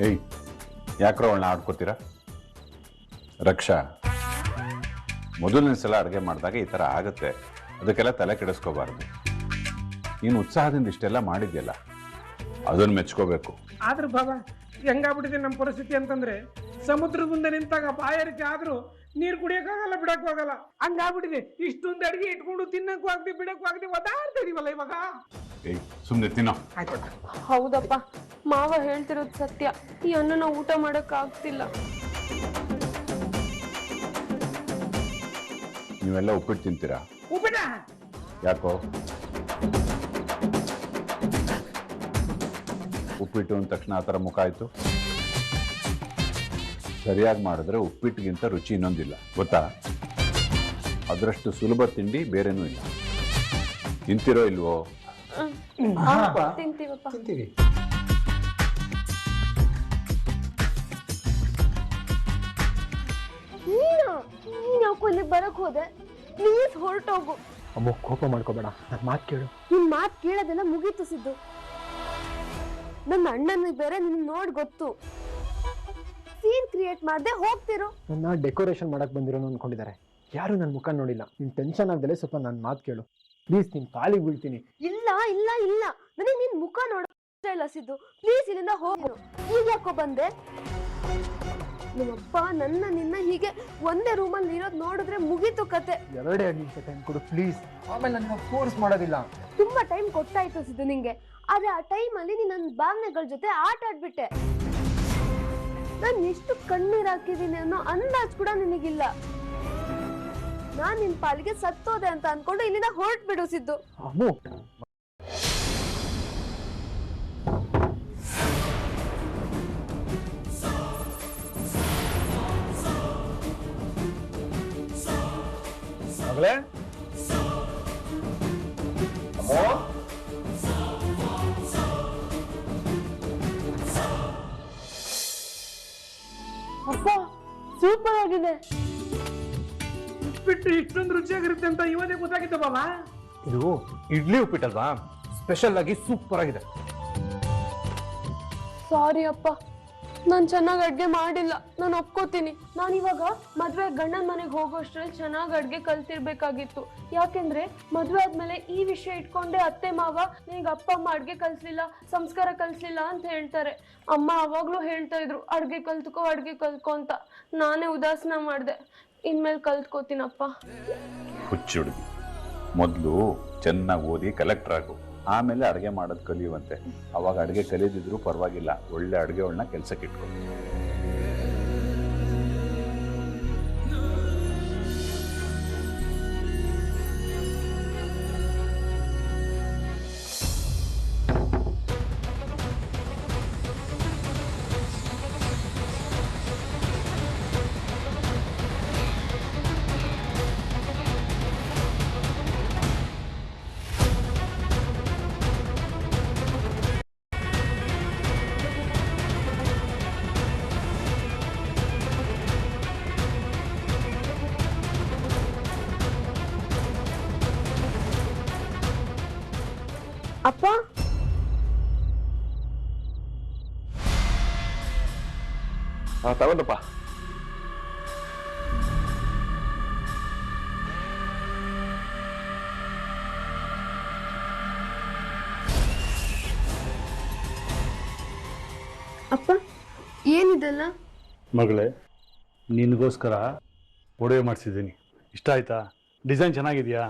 ಏಯ್, ಯಾಕ್ರೋ ಅವಳನ್ನ ಆಡ್ಕೋತೀರಾ? ರಕ್ಷಾ, ಮೊದಲನೇ ಸಲ ಅಡುಗೆ ಮಾಡಿದಾಗ ಈ ಥರ ಆಗುತ್ತೆ, ಅದಕ್ಕೆಲ್ಲ ತಲೆ ಕೆಡಿಸ್ಕೋಬಾರ್ದು. ನೀನು ಉತ್ಸಾಹದಿಂದ ಇಷ್ಟೆಲ್ಲ ಮಾಡಿದ್ಯಲ್ಲ, ಅದನ್ನು ಮೆಚ್ಕೋಬೇಕು. ಆದ್ರೂ ಬಾಬಾ ಹೆಂಗಾಗ್ಬಿಟ್ಟಿದೆ ನಮ್ಮ ಪರಿಸ್ಥಿತಿ ಅಂತಂದ್ರೆ, ಸಮುದ್ರದ ಮುಂದೆ ನಿಂತಾಗ ಬಾಯಾರಿಕೆ ಆದ್ರೂ ನೀರು ಕುಡಿಯಕ್ಕಾಗಲ್ಲ, ಬಿಡಕ್ಕೂ ಆಗಲ್ಲ. ಹಂಗಾಗ್ಬಿಟ್ಟಿದೆ. ಇಷ್ಟೊಂದು ಅಡಿಗೆ ಇಟ್ಕೊಂಡು ತಿನ್ನಕ್ಕೂ ಆಗ್ತಿ, ಬಿಡಕ್ಕೂ ಆಗ್ತಿ, ಒದ್ದಾಡ್ತಾ ಇದೀವಲ್ಲ ಇವಾಗ. ಏಯ್, ಸುಮ್ಮನೆ ತಿನ್ನೋ. ಹೌದಪ್ಪ, ಮಾವ ಹೇಳ್ತಿರೋದು ಸತ್ಯ. ಈ ಅನ್ನನ ಊಟ ಮಾಡಕ್ ಆಗ್ತಿಲ್ಲ. ನೀವೆಲ್ಲ ಉಪ್ಪಿಟ್ಟು ತಿಂತೀರಾ? ಉಪ್ಪಿಟ ಯಾಕೋ? ಉಪ್ಪಿಟ್ಟು ಅಂದ ತಕ್ಷಣ ಆ ಥರ ಮುಖ ಆಯ್ತು? ಸರಿಯಾಗಿ ಮಾಡಿದ್ರೆ ಉಪ್ಪಿಟ್ಟಿಗಿಂತ ರುಚಿ ಇನ್ನೊಂದಿಲ್ಲ, ಗೊತ್ತಾ? ಅದರಷ್ಟು ಸುಲಭ ತಿಂಡಿ ಬೇರೆನೂ ಇಲ್ಲ. ತಿಂತಿರೋ ಇಲ್ವೋ? ತಿಂತೀವಪ್ಪ. ನೀನ್ ಯಾಕೋ ಇಲ್ಲಿ ಬರಕ್ ಹೋದೆ? ಪ್ಲೀಸ್ ಹೊರಟೋಗು. ಅಮ್ಮ, ಕೋಪ ಮಾಡ್ಕೋಬೇಡ, ನನ್ನ ಮಾತು ಕೇಳು. ನಿನ್ ಮಾತು ಕೇಳೋದೆಲ್ಲ ಮುಗೀತು ಸಿದ್ದು. ನನ್ನ ಅಣ್ಣನಿಗೆ ಬೇರೆ ನಿನ್ ನೋಡ್ ಗೊತ್ತು. ಸೀನ್ ಕ್ರಿಯೇಟ್ ಮಾಡದೆ ಹೋಗ್ತಿರೋ. ನನ್ನ ಡೆಕೋರೇಷನ್ ಮಾಡಕ್ ಬಂದಿರೋನು ಅನ್ಕೊಂಡಿದ್ದಾರೆ. ಯಾರು ನನ್ನ ಮುಖ ನೋಡಿಲ್ಲ. ನೀನ್ ಟೆನ್ಷನ್ ಆಗ್ದಲೆ ಸ್ವಲ್ಪ ನನ್ನ ಮಾತು ಕೇಳು ಪ್ಲೀಸ್. ನಿನ್ ಕಾಲಿಗೆ ಬೀಳ್ತೀನಿ. ಇಲ್ಲ ಇಲ್ಲ ಇಲ್ಲ, ನನಗೆ ನಿನ್ ಮುಖ ನೋಡ ಇಲ್ಲ ಸಿದ್ದು. ಪ್ಲೀಸ್ ಇಲ್ಲಿಂದ ಹೋಗು. ಈಗ ಯಾಕೋ ಬಂದೆ? ನಮ್ಮಪ್ಪ ನಿನ್ನ ಹೀಗೆ ಒಂದೇ ರೂಮಲ್ಲಿ ಇರೋದು ನೋಡಿದ್ರೆ ಮುಗೀತು ಕತೆ. 2 ನಿಮಿಷ ಟೈಮ್ ಕೊಡು ಪ್ಲೀಸ್, ಆಮೇಲೆ ನನ್ನ ಫೋರ್ಸ್ ಮಾಡೋದಿಲ್ಲ. ತುಂಬಾ ಟೈಮ್ ಕೊಟ್ಟಾಯ್ತು ಸಿದ್ದು ನಿಂಗೆ. ಆದ್ರೆ ಆ ಟೈಮಲ್ಲಿ ನೀನ್ ನನ್ನ ಭಾವನೆಗಳ ಜೊತೆ ಆಟ ಆಡ್ಬಿಟ್ಟೆ. ನಾನು ಎಷ್ಟು ಕಣ್ಣೀರ್ ಹಾಕಿದೀನಿ ಅನ್ನೋ ಅಂದಾಜ್ ಕೂಡ ನಿನಗಿಲ್ಲ. ನಾನ್ ನಿನ್ ಪಾಲಿಗೆ ಸತ್ತೋದೆ ಅಂತ ಅನ್ಕೊಂಡು ಇಲ್ಲಿಂದ ಹೊರಟ್ಬಿಡು ಸಿದ್ದು. ಅಮ್ಮು, ಮಗಳೇ, ಅಪ್ಪ ಸೂಪರ್ ಆಗಿದೆ. ಉಪ್ಪಿಟ್ಟು ಇಷ್ಟೊಂದು ರುಚಿಯಾಗಿರುತ್ತೆ ಅಂತ ಇವತ್ತೇ ಗೊತ್ತಾಗಿತ್ತು ಬಾಬಾ. ಇದು ಇಡ್ಲಿ ಉಪ್ಪಿಟ್ಟಲ್ವಾ? ಸ್ಪೆಷಲ್ ಆಗಿ ಸೂಪರ್ ಆಗಿದೆ. ಸಾರಿ ಅಪ್ಪ, ನಾನ್ ಚೆನ್ನಾಗಿ ಅಡ್ಗೆ ಮಾಡಿಲ್ಲ. ನಾನು ಒಪ್ಕೋತೀನಿ. ನಾನು ಇವಾಗ ಮದ್ವೆ ಗಂಡನ ಮನೆಗೆ ಹೋಗೋಷ್ಟ್ರಲ್ಲಿ ಚೆನ್ನಾಗಿ ಅಡ್ಗೆ ಕಲ್ತಿರ್ಬೇಕಾಗಿತ್ತು. ಯಾಕೆಂದ್ರೆ ಮದ್ವೆ ಆದ್ಮೇಲೆ ಈ ವಿಷಯ ಇಟ್ಕೊಂಡೆ ಅತ್ತೆ ಮಾವ ನಿನಗೆ ಅಪ್ಪ ಅಮ್ಮ ಅಡ್ಗೆ ಕಲ್ಸ್ಲಿಲ್ಲ, ಸಂಸ್ಕಾರ ಕಲ್ಸ್ಲಿಲ್ಲ ಅಂತ ಹೇಳ್ತಾರೆ. ಅಮ್ಮ ಅವಾಗ್ಲೂ ಹೇಳ್ತಾ ಇದ್ರು ಅಡ್ಗೆ ಕಲ್ತ್ಕೋ ಅಂತ. ನಾನೇ ಉದಾಸೀನ ಮಾಡಿದೆ. ಇನ್ಮೇಲೆ ಕಲ್ತ್ಕೋತೀನಪ್ಪ. ಹುಚ್ಚು ಹುಡುಗಿ, ಮೊದಲು ಚೆನ್ನಾಗಿ ಓದಿ ಕಲೆಕ್ಟರ್ ಆಗು, ಆಮೇಲೆ ಅಡುಗೆ ಮಾಡೋದು ಕಲಿಯುವಂತೆ. ಅವಾಗ ಅಡುಗೆ ಕಲಿದಿದ್ರು ಪರವಾಗಿಲ್ಲ, ಒಳ್ಳೆ ಅಡುಗೆಗಳನ್ನ ಕೆಲಸಕ್ಕೆ ಇಟ್ಕೊ. ಅಪ್ಪ, ತಗೊಂಡಪ್ಪ. ಅಪ್ಪ ಏನಿದೆಲ್ಲ? ಮಗಳೇ, ನಿನಗೋಸ್ಕರ ಒಡವೆ ಮಾಡಿಸಿದ್ದೀನಿ. ಇಷ್ಟ ಆಯ್ತಾ? ಡಿಸೈನ್ ಚೆನ್ನಾಗಿದೆಯಾ?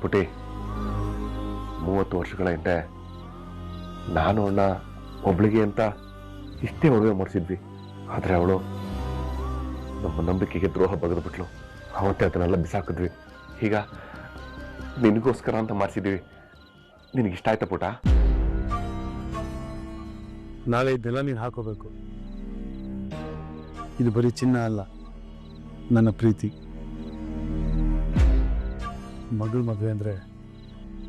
ಪುಟಿ, 30 ವರ್ಷಗಳ ಹಿಂದೆ ನಾನು ಅಣ್ಣ ಒಬ್ಳಿಗೆ ಅಂತ ಇಷ್ಟೇ ಒಡವೆ ಮಾಡಿಸಿದ್ವಿ. ಆದರೆ ಅವಳು ನಮ್ಮ ನಂಬಿಕೆಗೆ ದ್ರೋಹ ಬಗೆದ್ಬಿಟ್ಲು. ಅವತ್ತೇ ಅದನ್ನೆಲ್ಲ ಬಿಸಾಕಿದ್ವಿ. ಈಗ ನಿನಗೋಸ್ಕರ ಅಂತ ಮಾಡಿಸಿದ್ದೀವಿ. ನಿನಗಿಷ್ಟ ಆಯ್ತಾ ಪುಟ? ನಾಳೆ ಇದನ್ನೆಲ್ಲ ನೀನು ಹಾಕೋಬೇಕು. ಇದು ಬರೀ ಚಿನ್ನ ಅಲ್ಲ, ನನ್ನ ಪ್ರೀತಿ. ಮಗಳ ಮದುವೆ ಅಂದರೆ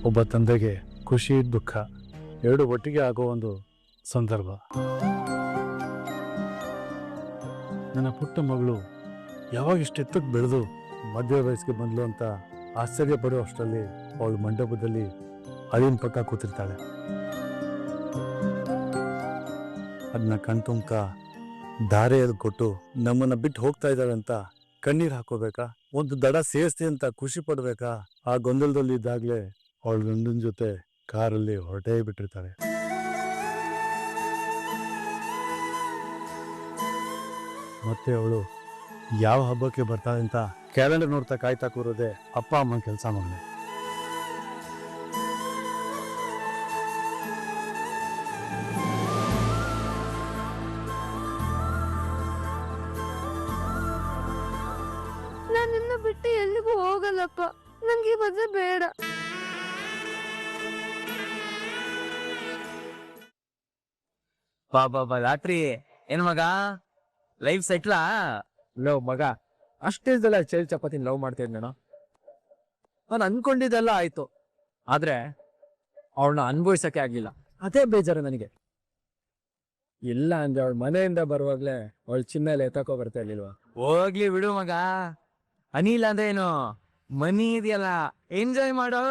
ಒಬ್ಬ ತಂದೆಗೆ ಖುಷಿ ದುಃಖ ಎರಡು ಒಟ್ಟಿಗೆ ಆಗೋ ಒಂದು ಸಂದರ್ಭ. ನನ್ನ ಪುಟ್ಟ ಮಗಳು ಯಾವಾಗ ಇಷ್ಟೆತ್ತಕ್ಕೆ ಬೆಳೆದು ಮದುವೆ ವಯಸ್ಸಿಗೆ ಬಂದ್ಲು ಅಂತ ಆಶ್ಚರ್ಯ ಪಡೋ ಅಷ್ಟರಲ್ಲಿ ಅವಳು ಮಂಟಪದಲ್ಲಿ ಅಳಿನ ಪಕ್ಕ ಕೂತಿರ್ತಾಳೆ. ಅದನ್ನ ಕಣ್ತುಂಕ ದಾರೆ ಕೊಟ್ಟು ನಮ್ಮನ್ನ ಬಿಟ್ಟು ಹೋಗ್ತಾ ಇದ್ದಾಳೆ ಅಂತ ಕಣ್ಣೀರ್ ಹಾಕೋಬೇಕಾ, ಒಂದು ದಡ ಸೇರಿಸ್ತಿ ಅಂತ ಖುಷಿ ಪಡ್ಬೇಕಾ? ಆ ಗೊಂದಲದಲ್ಲಿ ಇದ್ದಾಗ್ಲೇ ಅವಳು ಗಂಡನ ಜೊತೆ ಕಾರಲ್ಲಿ ಹೊರಟೇ ಬಿಟ್ಟಿರ್ತಾಳೆ. ಮತ್ತೆ ಅವಳು ಯಾವ ಹಬ್ಬಕ್ಕೆ ಬರ್ತಾಳೆ ಅಂತ ಕ್ಯಾಲೆಂಡರ್ ನೋಡ್ತಾ ಕಾಯ್ತಾ ಕೂರೋದೆ ಅಪ್ಪ ಅಮ್ಮನ ಕೆಲಸ ಮಗನೆ. ನಾನು ನಿನ್ನ ಬಿಟ್ಟು ಎಲ್ಲಿಗೂ ಹೋಗಲ್ಲಪ್ಪ. ನನ್ಗೆ ಈ ಮದುವೆ ಬೇಡ. ಬಾಬಾ ಲಾಟ್ರಿ ಏನ್ ಮಗ, ಲೈಫ್ ಸೆಟ್ಲಾ? ಲವ್ ಮಗ, ಅಷ್ಟೇದಲ್ಲ ಚೇಲ್ ಚಪಾತಿ ಲವ್ ಮಾಡ್ತಿದ್ ನಾನು ಅನ್ಕೊಂಡಿದ್ದೆಲ್ಲ ಆಯ್ತು. ಆದ್ರೆ ಅವಳನ್ನ ಅನುಭವಿಸಕ್ಕೆ ಆಗ್ಲಿಲ್ಲ, ಅದೇ ಬೇಜಾರು ನನಗೆ. ಇಲ್ಲ ಅಂದ್ರೆ ಅವಳ ಮನೆಯಿಂದ ಬರುವಾಗ್ಲೇ ಅವಳ ಚಿನ್ನ ಎಲ್ಲ ಎತ್ತಕೋ ಬರ್ತಾ ಇರ್ಲಿಲ್ವಾ? ಹೋಗ್ಲಿ ಬಿಡು ಮಗ, ಅನಿಲ್ ಅಂದ್ರೆ ಏನು, ಮನಿ ಇದೆಯಲ್ಲ, ಎಂಜಾಯ್ ಮಾಡೋ.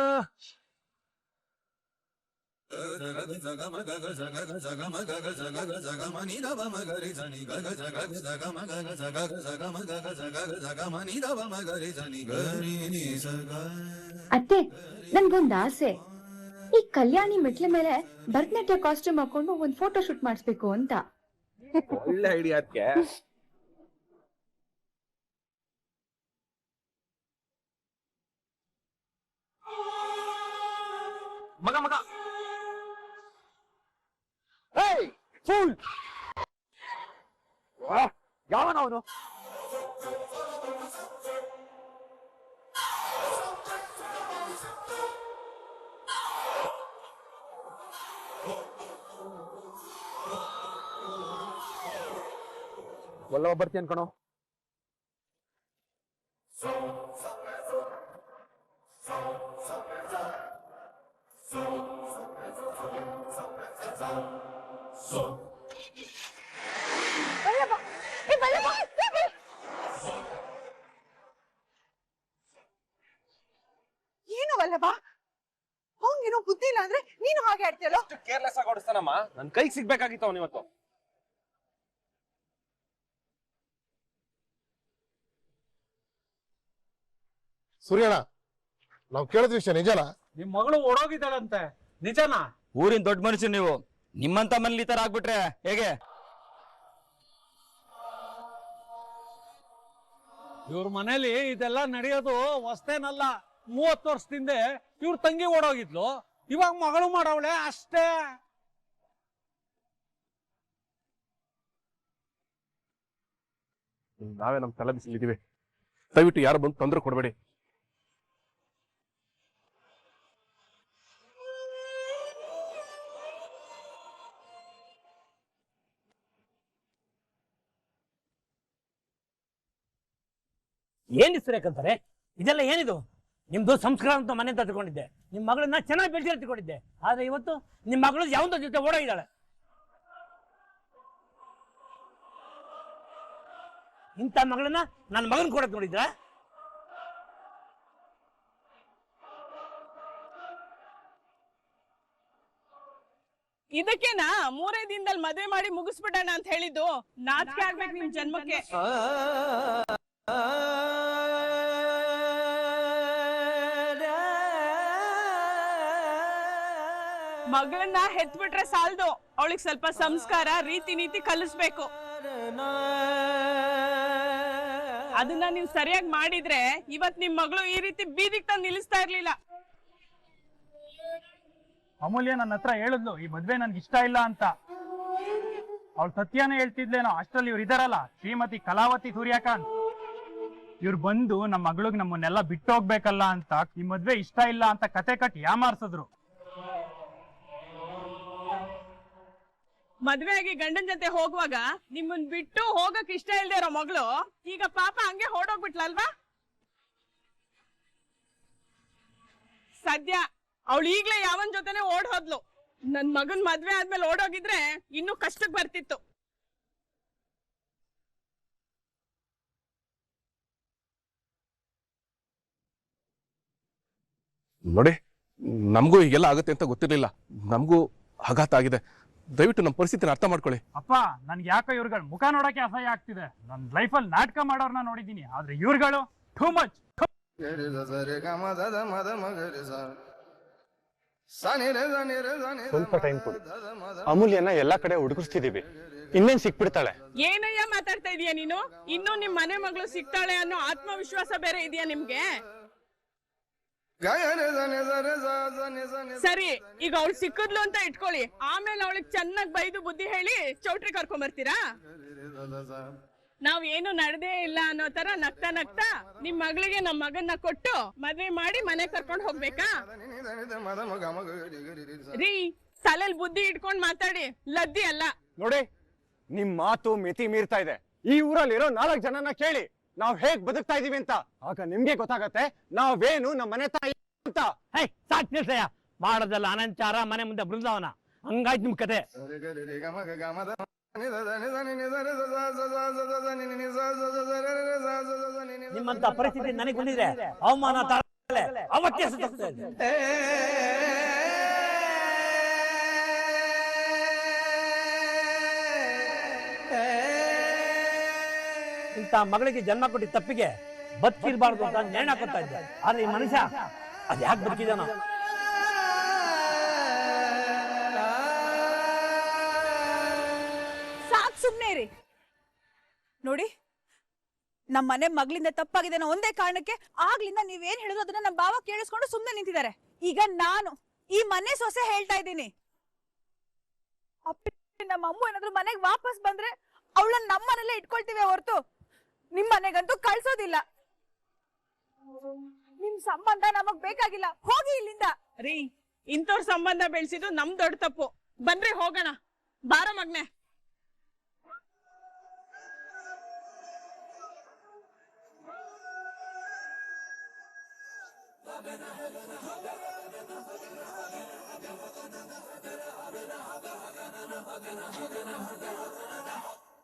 ಅತ್ತೆ, ನನ್ಗೊಂದ್ ಆಸೆ. ಈ ಕಲ್ಯಾಣಿ ಮೆಟ್ಲ ಮೇಲೆ ಭರತನಾಟ್ಯ ಕಾಸ್ಟ್ಯೂಮ್ ಹಾಕೊಂಡು ಒಂದ್ ಫೋಟೋ ಶೂಟ್ ಮಾಡಿಸ್ಬೇಕು ಅಂತ. ಒಳ್ಳೆ ಐಡಿಯಾ ಅದಕ್ಕೆ. ಮಗ ಮಗ ಯಾವನ ಅವನು? ಒಳ್ಳೆ ಬರ್ತಿ ಅನ್ಕಣೋ. ಏನು ವಲ್ಲಭ, ಅವಂಗೇನೋ ಬುದ್ಧಿ ಇಲ್ಲ ಅಂದ್ರೆ ನೀನು ಹಾಗೆ ಆಡ್ತೀಯಲ್ಲ. ಕೇರ್ಲೆಸ್ ಆಗಿ ಓಡಿಸ್ತಾನಮ್ಮ. ನನ್ ಕೈಗೆ ಸಿಗ್ಬೇಕಾಗಿತ್ತು ಅವನು ಇವತ್ತು. ಸೂರ್ಯಣ್ಣ, ನಾವು ಕೇಳಿದ ವಿಷಯ ನಿಜನಾ? ನಿಮ್ ಮಗಳು ಓಡೋಗಿದ್ದಾಳಂತೆ, ನಿಜನಾ? ಊರಿನ ದೊಡ್ಡ ಮನುಷ್ಯ ನೀವು, ನಿಮ್ಮಂತ ಮನೇಲಿ ಈ ತರ ಆಗ್ಬಿಟ್ರೆ ಹೇಗೆ? ಇವ್ರ ಮನೇಲಿ ಇದೆಲ್ಲ ನಡೆಯೋದು ಹೊಸ್ತೇನಲ್ಲ. 30 ವರ್ಷದಿಂದ ಇವ್ರ ತಂಗಿ ಓಡೋಗಿದ್ಲು, ಇವಾಗ ಮಗಳು ಮಾಡವಳೆ ಅಷ್ಟೇ. ನಾವೇ ನಮ್ ತಲೆ ಬಿಸಿಲಿದೀವಿ, ದಯವಿಟ್ಟು ಯಾರು ಬಂದು ತೊಂದರೆ ಕೊಡಬೇಡಿ. ಏನ್ ಇಸ್ರೇಕಂತಾರೆ? ಇದೆಲ್ಲ ಏನಿದು? ನಿಮ್ದು ಸಂಸ್ಕಾರ ಅಂತ ಮನೆ ಅಂತ ತಿಳ್ಕೊಂಡಿದ್ದೆ, ನಿಮ್ ಮಗಳನ್ನ ಚೆನ್ನಾಗಿ ಬೆಳೆಸಿ ತಿಳ್ಕೊಂಡಿದ್ದೆ. ಆದ್ರೆ ಇವತ್ತು ನಿಮ್ ಮಗಳು ಯಾವಂತ ಜೊತೆ ಓಡೋಗಿದ್ದಾಳೆ. ಇಂಥ ಮಗಳನ್ನ ನನ್ನ ಮಗನ್ ಕೊಡಕ್ ನೋಡಿದ್ರ? ಇದಕ್ಕೇನಾ 3 ದಿನದಲ್ಲಿ ಮದುವೆ ಮಾಡಿ ಮುಗಿಸ್ಬಿಡೋಣ ಅಂತ ಹೇಳಿದ್ದು? ನಾಚಿಕೆ ಆಗ್ಬೇಕು ನಿಮ್ ಜನ್ಮಕ್ಕೆ. ಮಗಳನ್ನ ಹೆತ್ಬಿಟ್ರೆ ಸಾಲದು, ಅವಳಿಗೆ ಸ್ವಲ್ಪ ಸಂಸ್ಕಾರ ರೀತಿ ನೀತಿ ಕಲಿಸ್ಬೇಕು. ಅದನ್ನ ನೀವು ಸರಿಯಾಗಿ ಮಾಡಿದ್ರೆ ಇವತ್ ನಿಮ್ ಮಗಳು ಈ ರೀತಿ ಬೀದಿಗೆ ತಂದು ನಿಲ್ಲಿಸ್ತಾ ಇರ್ಲಿಲ್ಲ. ಅಮೂಲ್ಯ ನನ್ನ ಹತ್ರ ಹೇಳಿದ್ಲು ಈ ಮದ್ವೆ ನನ್ಗೆ ಇಷ್ಟ ಇಲ್ಲ ಅಂತ. ಅವಳು ಸತ್ಯನೇ ಹೇಳ್ತಿದ್ಲೇನೋ. ಅಷ್ಟ್ರಲ್ಲಿ ಇವ್ರು ಇದಾರಲ್ಲ, ಶ್ರೀಮತಿ ಕಲಾವತಿ ಸೂರ್ಯಕಾಂತ್, ಇವ್ರು ಬಂದು ನಮ್ಮ ಮಗಳಿಗೆ ನಮ್ಮನ್ನೆಲ್ಲ ಬಿಟ್ಟು ಹೋಗ್ಬೇಕಲ್ಲ ಅಂತ ಈ ಮದ್ವೆ ಇಷ್ಟ ಇಲ್ಲ ಅಂತ ಕತೆ ಕಟ್ಟಿ ಯಾಮಾರ್ಸಿದ್ರು. ಮದ್ವೆ ಆಗಿ ಗಂಡನ್ ಜೊತೆ ಹೋಗುವಾಗ ನಿಮ್ಮನ್ ಬಿಟ್ಟು ಹೋಗಕ್ ಇಷ್ಟ ಇಲ್ದೇ ಇರೋ ಮಗಳು ಈಗ ಪಾಪ ಹಂಗೆ ಹೊರಡೋಗ್ಬಿಟ್ಲಲ್ವಾ? ಸದ್ಯ ಅವಳು ಈಗ್ಲೇ ಯಾವನ್ ಜೊತೆನೆ ಓಡ್ ಹೋದ್ಲು. ನನ್ ಮಗನ್ ಮದ್ವೆ ಆದ್ಮೇಲೆ ಓಡೋಗಿದ್ರೆ ಇನ್ನೂ ಕಷ್ಟಕ್ ಬರ್ತಿತ್ತು. ನೋಡಿ, ನಮಗೂ ಹೀಗೆಲ್ಲ ಆಗುತ್ತೆ ಅಂತ ಗೊತ್ತಿರಲಿಲ್ಲ. ನಮಗೂ ಆಘಾತ ಆಗಿದೆ. ದಯವಿಟ್ಟು ನಮ್ಮ ಪರಿಸ್ಥಿತಿನ ಅರ್ಥ ಮಾಡ್ಕೊಳ್ಳಿ. ಅಪ್ಪ, ನನ್ಗೆ ಯಾಕೋ ಇವ್ರುಗಳ ಮುಖ ನೋಡಕ್ಕೆ ಅಸಹ್ಯ ಆಗ್ತಿದೆ. ನನ್ನ ಲೈಫಲ್ಲಿ ನಾಟಕ ಮಾಡೋರ್ನ ನೋಡಿದ್ದೀನಿ, ಆದ್ರೆ ಇವ್ರುಗಳು ಟೂ ಮಚ್. ಸ್ವಲ್ಪ ಟೈಮ್ ಕೊಡಿ. ಅಮೂಲ್ಯನ ಎಲ್ಲಾ ಕಡೆ ಹುಡುಕಿಸ್ತಿದೀವಿ, ಇನ್ನೇನ್ ಸಿಕ್ಬಿಡ್ತಾಳೆ. ಏನಯ್ಯ ಮಾತಾಡ್ತಾ ಇದೀಯ ನೀನು? ಇನ್ನೂ ನಿಮ್ ಮನೆ ಮಗಳು ಸಿಗ್ತಾಳೆ ಅನ್ನೋ ಆತ್ಮವಿಶ್ವಾಸ ಬೇರೆ ಇದೆಯಾ ನಿಮ್ಗೆ? ಸರಿ, ಈಗ ಅವಳು ಸಿಕ್ಕದ್ಲು ಅಂತ ಇಟ್ಕೊಳ್ಳಿ, ಆಮೇಲೆ ಅವಳಿಗೆ ಚೆನ್ನಾಗಿ ಬೈದು ಬುದ್ಧಿ ಹೇಳಿ ಚೌಟ್ರಿ ಕರ್ಕೊಂಡ್ ಬರ್ತೀರಾ? ನಾವ್ ಏನು ನಡೆದೇ ಇಲ್ಲ ಅನ್ನೋ ತರ ನಗ್ತಾ ನಗ್ತಾ ನಿಮ್ ಮಗಳಿಗೆ ನಮ್ ಮಗನ್ನ ಕೊಟ್ಟು ಮದ್ವೆ ಮಾಡಿ ಮನೆ ಕರ್ಕೊಂಡ್ ಹೋಗ್ಬೇಕಾ? ರೀ, ತಲೆಲ್ ಬುದ್ಧಿ ಇಟ್ಕೊಂಡ್ ಮಾತಾಡಿ, ಲದ್ದಿ ಅಲ್ಲ. ನೋಡಿ, ನಿಮ್ ಮಾತು ಮಿತಿ ಮೀರ್ತಾ ಇದೆ. ಈ ಊರಲ್ಲಿರೋ 4 ಜನನ ಕೇಳಿ ನಾವ್ ಹೇಗ್ ಬದುಕ್ತಾ ಇದೀವಿ ಅಂತ, ಆಗ ನಿಮ್ಗೆ ಗೊತ್ತಾಗತ್ತೆ ನಾವೇನು ನಮ್ಮ ಮನೆ ತಾಯಿ ಅಂತ. ಸಾಕ್ ನಿಲ್ಸಯ್ಯ, ಮಾಡೋದಲ್ಲ ಅನಂಚಾರ, ಮನೆ ಮುಂದೆ ಬೃಂದಾವನ, ಹಂಗಾಯ್ತು ನಿಮ್ ಕತೆ. ನಿಮ್ಮಂತ ಪರಿಸ್ಥಿತಿ ನನಗೆ ಬಂದಿದೆ, ಅವಮಾನ ಅವತ್ತೇ ಇಂಥ ಮಗಳಿಗೆ ಜನ್ಮ ಕೊಟ್ಟಿ ತಪ್ಪಿಗೆ ಬದುಕಿರ್ಬಾರ್ದು ಅಂತ ನೇಣ ಹಾಕೋತಾ ಇದ್ದೆ. ಆದ್ರೆ ಈ ಮನುಷ್ಯ ಅದ್ ಯಾಕೆ ಬದುಕಿದಾನ? ಸಾಕ್, ಸುಮ್ನೆ ಇರಿ. ನೋಡಿ, ನಮ್ಮ ಮನೆ ಮಗಳಿಂದ ತಪ್ಪಾಗಿದೆ ಅನ್ನೋ ಒಂದೇ ಕಾರಣಕ್ಕೆ ಆಗ್ಲಿಂದ ನೀವೇನ್ ಹೇಳಿದ್ರು ಅದನ್ನ ನಮ್ಮ ಬಾವ ಕೇಳಿಸ್ಕೊಂಡು ಸುಮ್ನೆ ನಿಂತಿದ್ದಾರೆ. ಈಗ ನಾನು ಈ ಮನೆ ಸೊಸೆ ಹೇಳ್ತಾ ಇದ್ದೀನಿ, ಅಪ್ಪಿ ನಮ್ಮ ಅಮ್ಮ ಏನಾದ್ರು ಮನೆಗೆ ವಾಪಸ್ ಬಂದ್ರೆ ಅವಳನ್ನ ನಮ್ಮ ಮನೇಲೆ ಇಟ್ಕೊಳ್ತೀವಿ ಹೊರತು ನಿಮ್ ಮನೆಗಂತೂ ಕಳ್ಸೋದಿಲ್ಲ. ನಿಮ್ ಸಂಬಂಧ ನಮಗ್ ಬೇಕಾಗಿಲ್ಲ, ಹೋಗಿ ಇಲ್ಲಿಂದ. ರೀ, ಇಂಥವ್ರ ಸಂಬಂಧ ಬೆಳೆಸಿದ್ದು ನಮ್ ದೊಡ್ಡ ತಪ್ಪು. ಬನ್ರಿ ಹೋಗೋಣ, ಬಾರ ಮಗ್ನೆ.